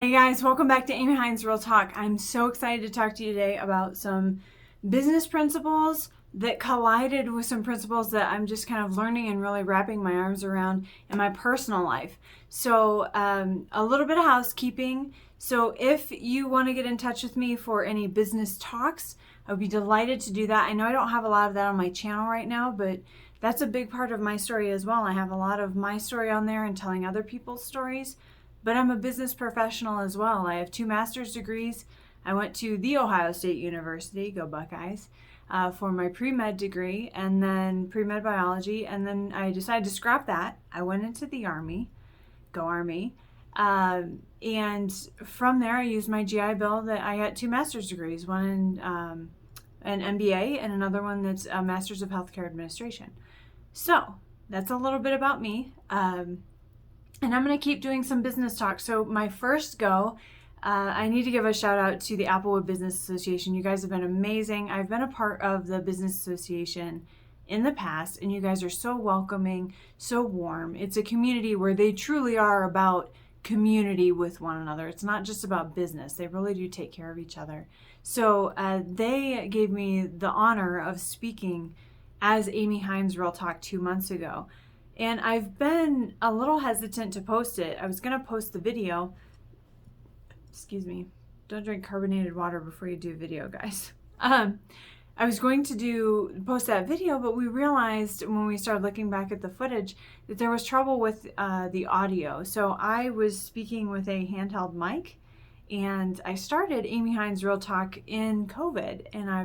Hey guys, welcome back to Amy Hines Real Talk. I'm so excited to talk to you today about some business principles that collided with some principles that I'm just kind of learning and really wrapping my arms around in my personal life. So a little bit of housekeeping. So if you want to get in touch with me for any business talks, I would be delighted to do that. I know I don't have a lot of that on my channel right now, but that's a big part of my story as well. I have a lot of my story on there and telling other people's stories. But I'm a business professional as well. I have 2 master's degrees. I went to The Ohio State University, go Buckeyes, for my pre-med degree, and then pre-med biology, and then I decided to scrap that. I went into the Army, go Army, and from there I used my GI Bill that I got 2 master's degrees, one in an MBA and another one that's a Master's of Healthcare Administration. So that's a little bit about me. And I'm going to keep doing some business talk. So my first go, I need to give a shout out to the Applewood Business Association. You guys have been amazing. I've been a part of the Business Association in the past, and you guys are so welcoming, so warm. It's a community where they truly are about community with one another. It's not just about business. They really do take care of each other. So they gave me the honor of speaking as Amy Hines Real Talk 2 months ago. And I've been a little hesitant to post it. I was going to post the video. Excuse me. Don't drink carbonated water before you do a video, guys. I was going to post that video, but we realized when we started looking back at the footage that there was trouble with the audio. So I was speaking with a handheld mic, and I started Amy Hines Real Talk in COVID, and I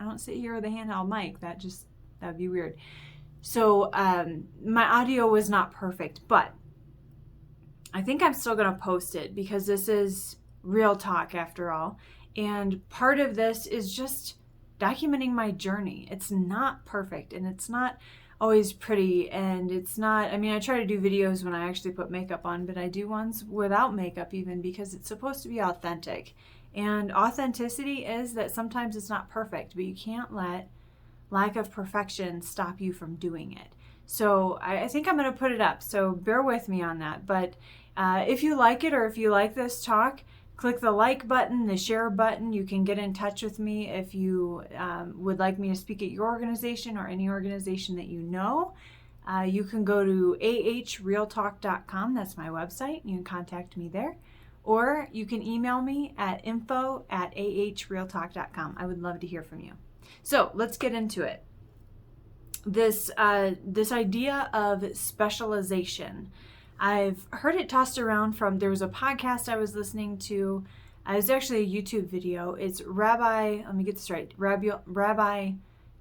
don't sit here with a handheld mic. That'd be weird. So my audio was not perfect, but I think I'm still going to post it because this is real talk after all. And part of this is just documenting my journey. It's not perfect and it's not always pretty, and it's not, I try to do videos when I actually put makeup on, but I do ones without makeup even because it's supposed to be authentic. And authenticity is that sometimes it's not perfect, but you can't let lack of perfection stop you from doing it. So I think I'm going to put it up, so bear with me on that. But if you like it, or if you like this talk, click the like button, the share button. You can get in touch with me if you would like me to speak at your organization or any organization that you know. You can go to ahrealtalk.com. That's my website. You can contact me there. Or you can email me at info@ahrealtalk.com. I would love to hear from you. So let's get into it. This idea of specialization. I've heard it tossed around there was a podcast I was listening to. It was actually a YouTube video. It's Rabbi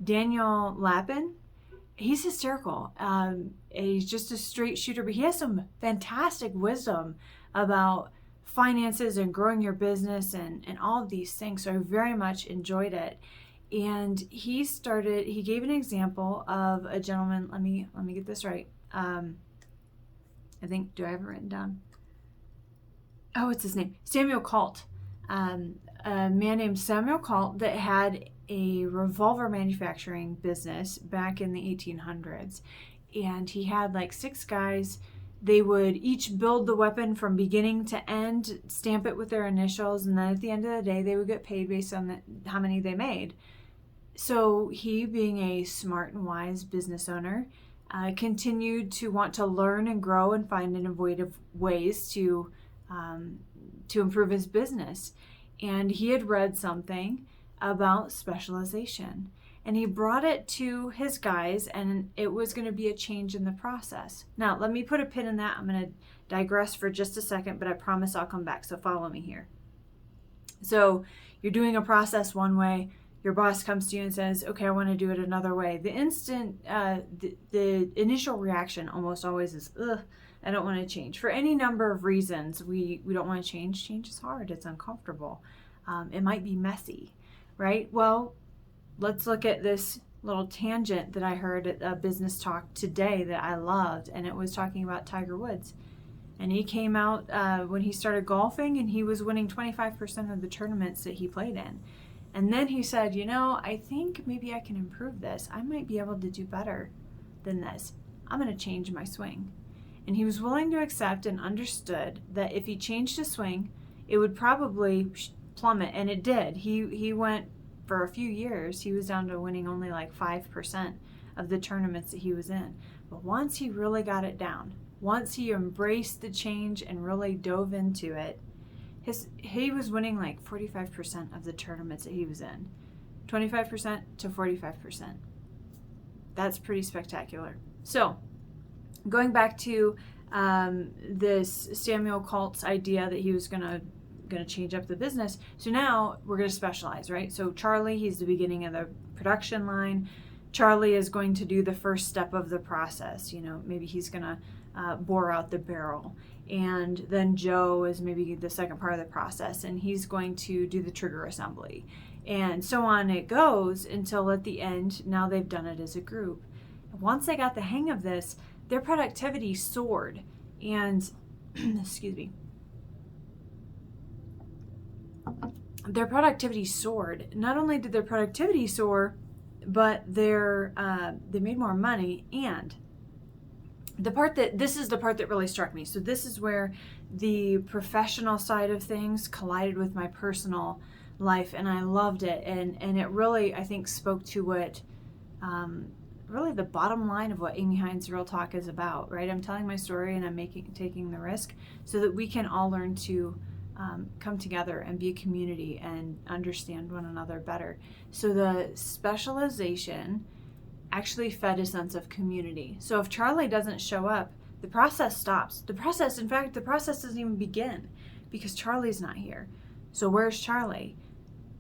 Daniel Lapin. He's hysterical. He's just a straight shooter, but he has some fantastic wisdom about finances and growing your business and all of these things. So I very much enjoyed it. And he gave an example of a gentleman. Let me get this right. I think, do I have it written down? Oh, it's his name. Samuel Colt. A man named Samuel Colt that had a revolver manufacturing business back in the 1800s. And he had like 6 guys. They would each build the weapon from beginning to end, stamp it with their initials, and then at the end of the day, they would get paid based on how many they made. So he, being a smart and wise business owner, continued to want to learn and grow and find innovative ways to improve his business. And he had read something about specialization, and he brought it to his guys, and it was going to be a change in the process. Now, let me put a pin in that. I'm going to digress for just a second, but I promise I'll come back. So follow me here. So you're doing a process one way. Your boss comes to you and says, okay, I want to do it another way. The initial reaction almost always is, ugh, I don't want to change. For any number of reasons, we don't want to change. Change is hard. It's uncomfortable. It might be messy, right? Well, let's look at this little tangent that I heard at a business talk today that I loved, and it was talking about Tiger Woods. And he came out when he started golfing, and he was winning 25% of the tournaments that he played in. And then he said, I think maybe I can improve this. I might be able to do better than this. I'm going to change my swing. And he was willing to accept and understood that if he changed his swing, it would probably plummet, and it did. He went for a few years, he was down to winning only like 5% of the tournaments that he was in. But once he really got it down, once he embraced the change and really dove into it, he was winning like 45% of the tournaments that he was in. 25% to 45%. That's pretty spectacular. So, going back to this Samuel Colt's idea that he was gonna change up the business. So now we're gonna specialize, right? So Charlie, he's the beginning of the production line. Charlie is going to do the first step of the process. Maybe he's gonna bore out the barrel. And then Joe is maybe the second part of the process, and he's going to do the trigger assembly. And so on it goes until at the end, now they've done it as a group. Once they got the hang of this, their productivity soared. And, excuse me, their productivity soared. Not only did their productivity soar, but they made more money. And this is the part that really struck me. So this is where the professional side of things collided with my personal life, and I loved it. And it really, I think, spoke to what really the bottom line of what Amy Hines Real Talk is about, right? I'm telling my story, and I'm taking the risk so that we can all learn to come together and be a community and understand one another better. So the specialization actually fed a sense of community. So if Charlie doesn't show up, the process stops. The process doesn't even begin because Charlie's not here. So where's Charlie?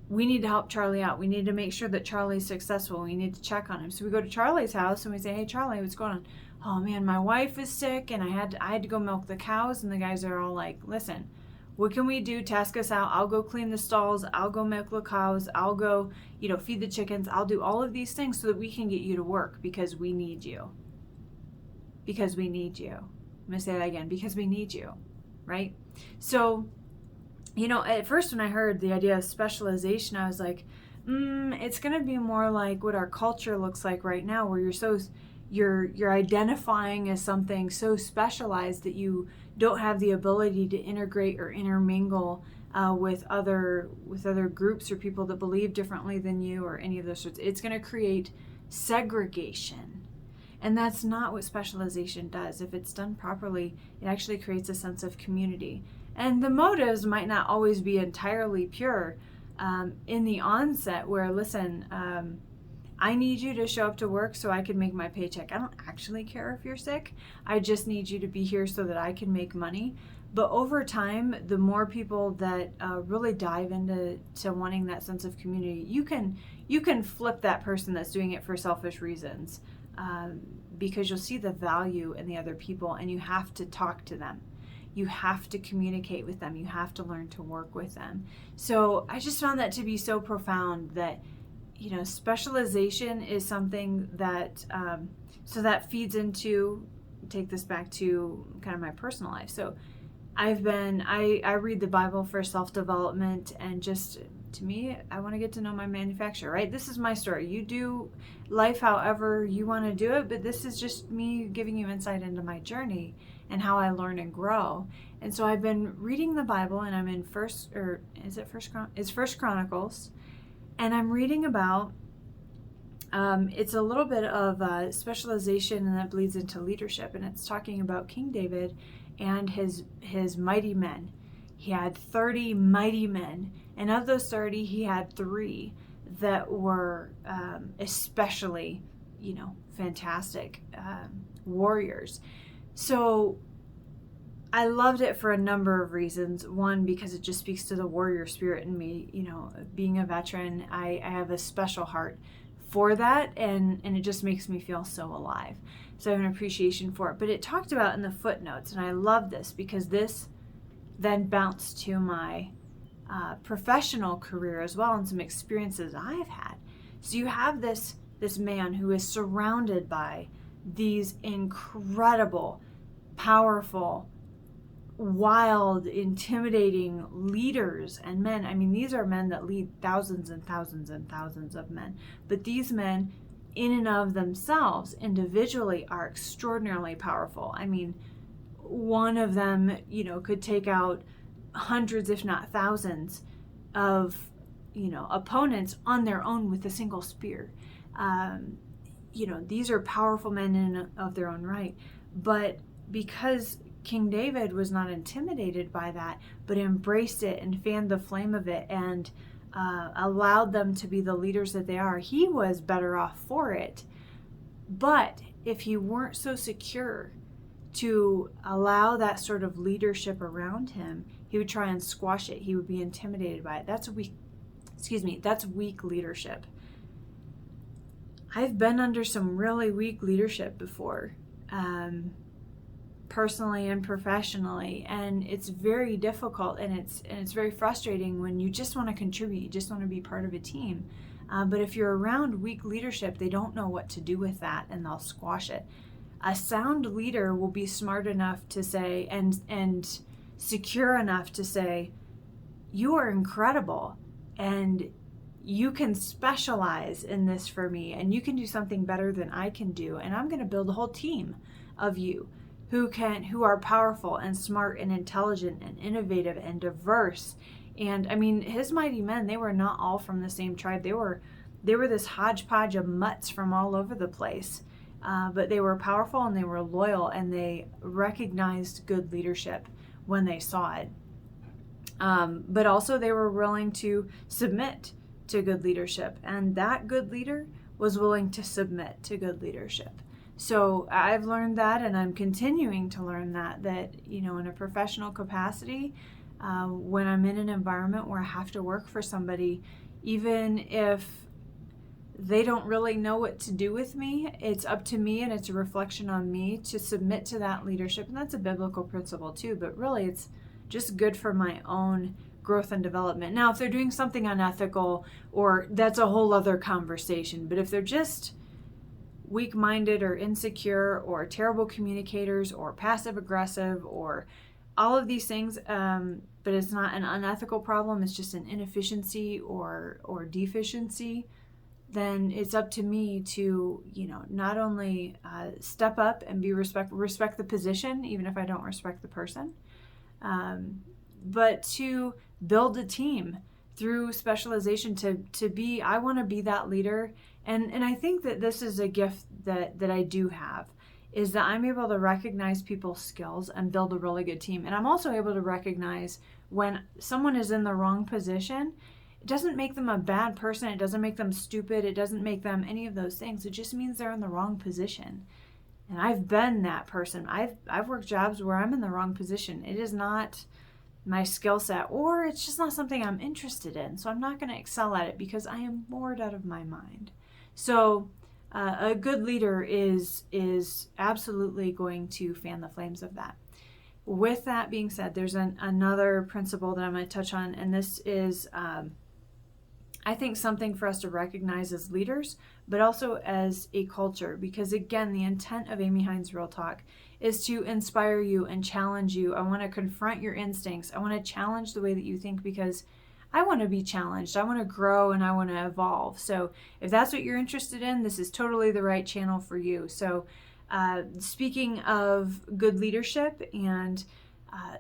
We need to help Charlie out. We need to make sure that Charlie's successful. We need to check on him. So we go to Charlie's house and we say, "Hey Charlie, what's going on?" "Oh man, my wife is sick and I had to go milk the cows." And the guys are all like, "Listen, what can we do? Task us out. I'll go clean the stalls. I'll go milk the cows. I'll go, feed the chickens. I'll do all of these things so that we can get you to work because we need you. Because we need you." I'm going to say that again. Because we need you, right? So, at first when I heard the idea of specialization, I was like, it's going to be more like what our culture looks like right now, where you're identifying as something so specialized that you don't have the ability to integrate or intermingle with other groups or people that believe differently than you or any of those sorts. It's going to create segregation. And that's not what specialization does. If it's done properly, it actually creates a sense of community. And the motives might not always be entirely pure in the onset where, listen, I need you to show up to work so I can make my paycheck. I don't actually care if you're sick. I just need you to be here so that I can make money. But over time, the more people that really dive into wanting that sense of community, you can flip that person that's doing it for selfish reasons because you'll see the value in the other people, and you have to talk to them. You have to communicate with them. You have to learn to work with them. So I just found that to be so profound that specialization is something that, so that feeds into, take this back to kind of my personal life. So I read the Bible for self-development, and just, to me, I want to get to know my manufacturer, right? This is my story. You do life however you want to do it, but this is just me giving you insight into my journey and how I learn and grow. And so I've been reading the Bible, and I'm in First Chronicles. And I'm reading about, it's a little bit of specialization, and that bleeds into leadership. And it's talking about King David and his mighty men. He had 30 mighty men. And of those 30, he had 3 that were especially, fantastic warriors. So I loved it for a number of reasons. One, because it just speaks to the warrior spirit in me. Being a veteran, I have a special heart for that, and it just makes me feel so alive. So I have an appreciation for it. But it talked about in the footnotes, and I love this because this then bounced to my professional career as well, and some experiences I've had. So you have this man who is surrounded by these incredible, powerful, wild, intimidating leaders and men. I mean, these are men that lead thousands and thousands and thousands of men. But these men, in and of themselves, individually, are extraordinarily powerful. I mean, one of them, could take out hundreds, if not thousands, of, opponents on their own with a single spear. These are powerful men in of their own right. But because King David was not intimidated by that, but embraced it and fanned the flame of it and allowed them to be the leaders that they are, he was better off for it. But if he weren't so secure to allow that sort of leadership around him, he would try and squash it. He would be intimidated by it. That's weak leadership. I've been under some really weak leadership before, personally and professionally, and it's very difficult, and it's very frustrating when you just want to contribute, you just want to be part of a team. But if you're around weak leadership, they don't know what to do with that, and they'll squash it. A sound leader will be smart enough to say, and secure enough to say, you are incredible, and you can specialize in this for me, and you can do something better than I can do, and I'm going to build a whole team of you who are powerful and smart and intelligent and innovative and diverse. And I mean, his mighty men, they were not all from the same tribe. They were this hodgepodge of mutts from all over the place. But they were powerful, and they were loyal, and they recognized good leadership when they saw it. But also they were willing to submit to good leadership, and that good leader was willing to submit to good leadership. So I've learned that, and I'm continuing to learn that in a professional capacity, when I'm in an environment where I have to work for somebody, even if they don't really know what to do with me, it's up to me, and it's a reflection on me to submit to that leadership. And that's a biblical principle too, but really it's just good for my own growth and development. Now, if they're doing something unethical, or that's a whole other conversation, but if they're just weak-minded or insecure or terrible communicators or passive aggressive or all of these things, but it's not an unethical problem, it's just an inefficiency or deficiency, then it's up to me to, not only step up and respect the position, even if I don't respect the person, but to build a team through specialization to be, I want to be that leader. And I think that this is a gift that I do have, is that I'm able to recognize people's skills and build a really good team. And I'm also able to recognize when someone is in the wrong position. It doesn't make them a bad person. It doesn't make them stupid. It doesn't make them any of those things. It just means they're in the wrong position. And I've been that person. I've worked jobs where I'm in the wrong position. It is not my skill set, or it's just not something I'm interested in. So I'm not going to excel at it because I am bored out of my mind. So a good leader is absolutely going to fan the flames of that. With that being said, there's another principle that I'm going to touch on, and this is, I think, something for us to recognize as leaders, but also as a culture, because again, the intent of Amy Hines Real Talk is to inspire you and challenge you. I want to confront your instincts. I want to challenge the way that you think, because I want to be challenged. I want to grow, and I want to evolve. So if that's what you're interested in, this is totally the right channel for you. So speaking of good leadership, and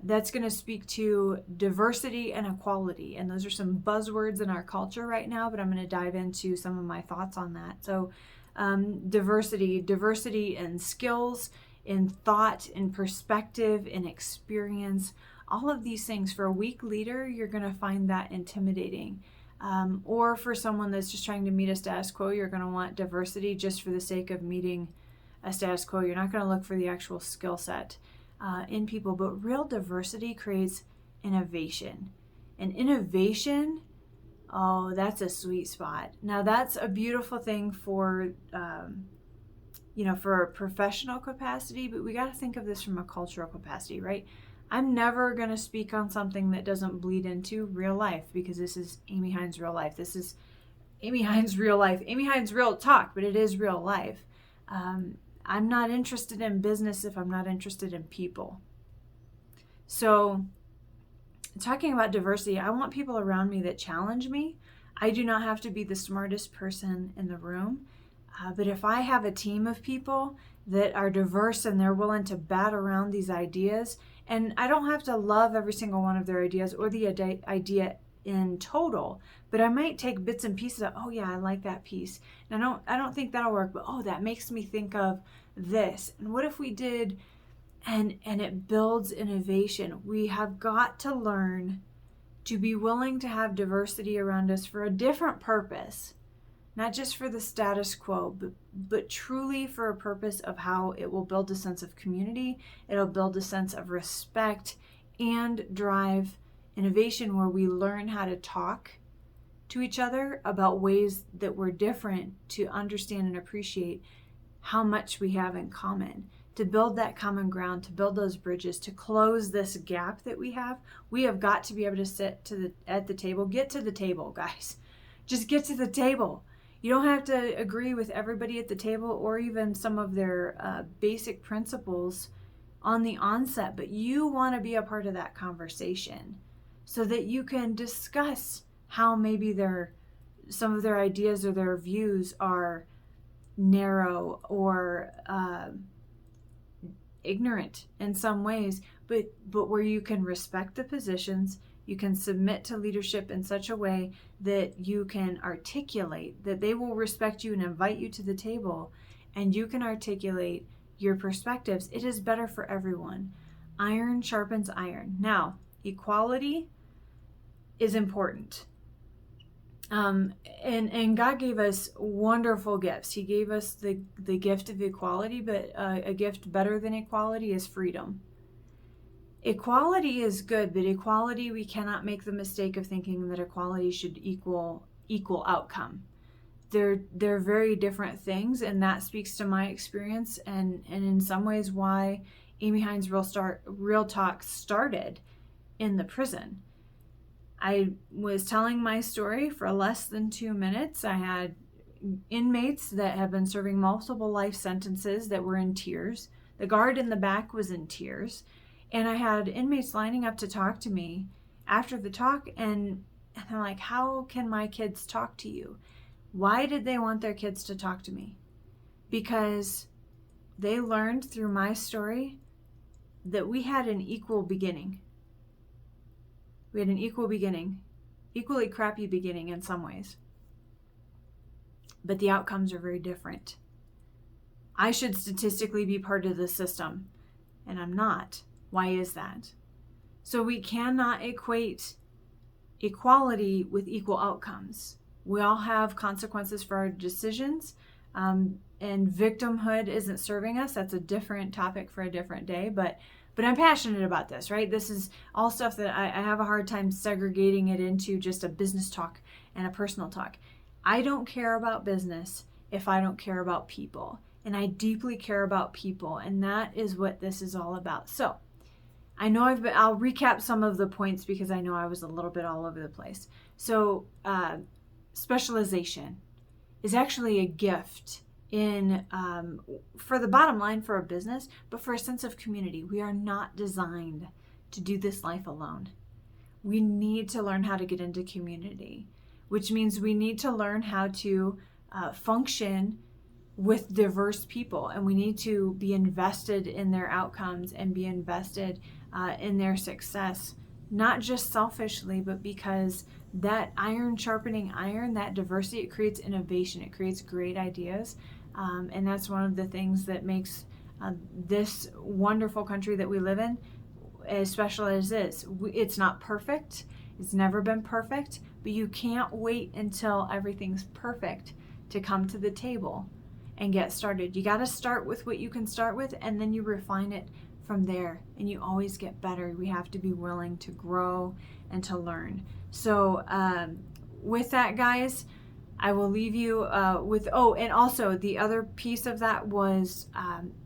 that's going to speak to diversity and equality. And those are some buzzwords in our culture right now, but I'm going to dive into some of my thoughts on that. So diversity in skills, in thought, in perspective, in experience, all of these things. For a weak leader, you're going to find that intimidating. Or for someone that's just trying to meet a status quo, you're going to want diversity just for the sake of meeting a status quo. You're not going to look for the actual skill set in people. But real diversity creates innovation. And innovation, oh, that's a sweet spot. Now, that's a beautiful thing for for a professional capacity, but we got to think of this from a cultural capacity, right? I'm never going to speak on something that doesn't bleed into real life, because this is Amy Hines Real Life. This is Amy Hines Real Life, Amy Hines Real Talk, but it is real life. I'm not interested in business if I'm not interested in people. So talking about diversity, I want people around me that challenge me. I do not have to be the smartest person in the room. But if I have a team of people that are diverse and they're willing to bat around these ideas, and I don't have to love every single one of their ideas or the idea in total, but I might take bits and pieces of, oh yeah, I like that piece. And I don't think that'll work, but oh, that makes me think of this. And what if we did, and it builds innovation. We have got to learn to be willing to have diversity around us for a different purpose. Not just for the status quo, but truly for a purpose of how it will build a sense of community, it'll build a sense of respect, and drive innovation where we learn how to talk to each other about ways that we're different, to understand and appreciate how much we have in common, to build that common ground, to build those bridges, to close this gap that we have. We have got to be able to sit at the table. Get to the table, guys. Just get to the table. You don't have to agree with everybody at the table or even some of their basic principles on the onset, but you want to be a part of that conversation so that you can discuss how maybe some of their ideas or their views are narrow or ignorant in some ways, but where you can respect the positions. You can submit to leadership in such a way that you can articulate, that they will respect you and invite you to the table, and you can articulate your perspectives. It is better for everyone. Iron sharpens iron. Now, equality is important. And God gave us wonderful gifts. He gave us the gift of equality, but a gift better than equality is freedom. Equality is good, but equality, we cannot make the mistake of thinking that equality should equal outcome. They're very different things, and that speaks to my experience and in some ways why Amy Hines Real Talk started in the prison. I was telling my story for less than 2 minutes. I had inmates that have been serving multiple life sentences that were in tears. The guard in the back was in tears. And I had inmates lining up to talk to me after the talk, and they're like, how can my kids talk to you? Why did they want their kids to talk to me? Because they learned through my story that we had an equal beginning. We had an equal beginning, equally crappy beginning in some ways. But the outcomes are very different. I should statistically be part of the system, and I'm not. Why is that? So we cannot equate equality with equal outcomes. We all have consequences for our decisions, and victimhood isn't serving us. That's a different topic for a different day, but I'm passionate about this, right? This is all stuff that I have a hard time segregating it into just a business talk and a personal talk. I don't care about business if I don't care about people, and I deeply care about people, and that is what this is all about. So I know I'll recap some of the points because I know I was a little bit all over the place. So specialization is actually a gift for the bottom line for a business, but for a sense of community. We are not designed to do this life alone. We need to learn how to get into community, which means we need to learn how to function with diverse people, and we need to be invested in their outcomes and be invested in their success, not just selfishly, but because that iron sharpening iron, that diversity, it creates innovation, it creates great ideas, and that's one of the things that makes this wonderful country that we live in as special as it is. It's not perfect, it's never been perfect, but you can't wait until everything's perfect to come to the table and get started. You got to start with what you can start with, and then you refine it from there, and you always get better. We have to be willing to grow and to learn. So with that, guys, I will leave you with, and also the other piece of that was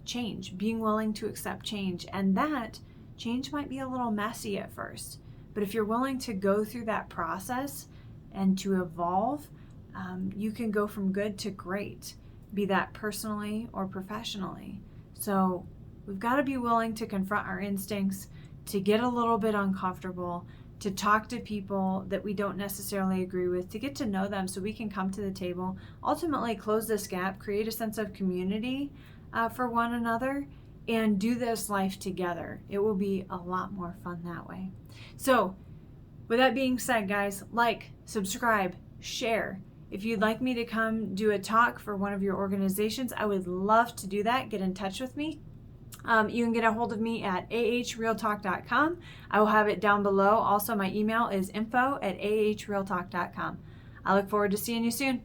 change, being willing to accept change. And that change might be a little messy at first, but if you're willing to go through that process and to evolve, you can go from good to great, be that personally or professionally. So we've got to be willing to confront our instincts, to get a little bit uncomfortable, to talk to people that we don't necessarily agree with, to get to know them so we can come to the table, ultimately close this gap, create a sense of community for one another, and do this life together. It will be a lot more fun that way. So with that being said, guys, like, subscribe, share. If you'd like me to come do a talk for one of your organizations, I would love to do that. Get in touch with me. You can get a hold of me at ahrealtalk.com. I will have it down below. Also, my email is info@ahrealtalk.com. I look forward to seeing you soon.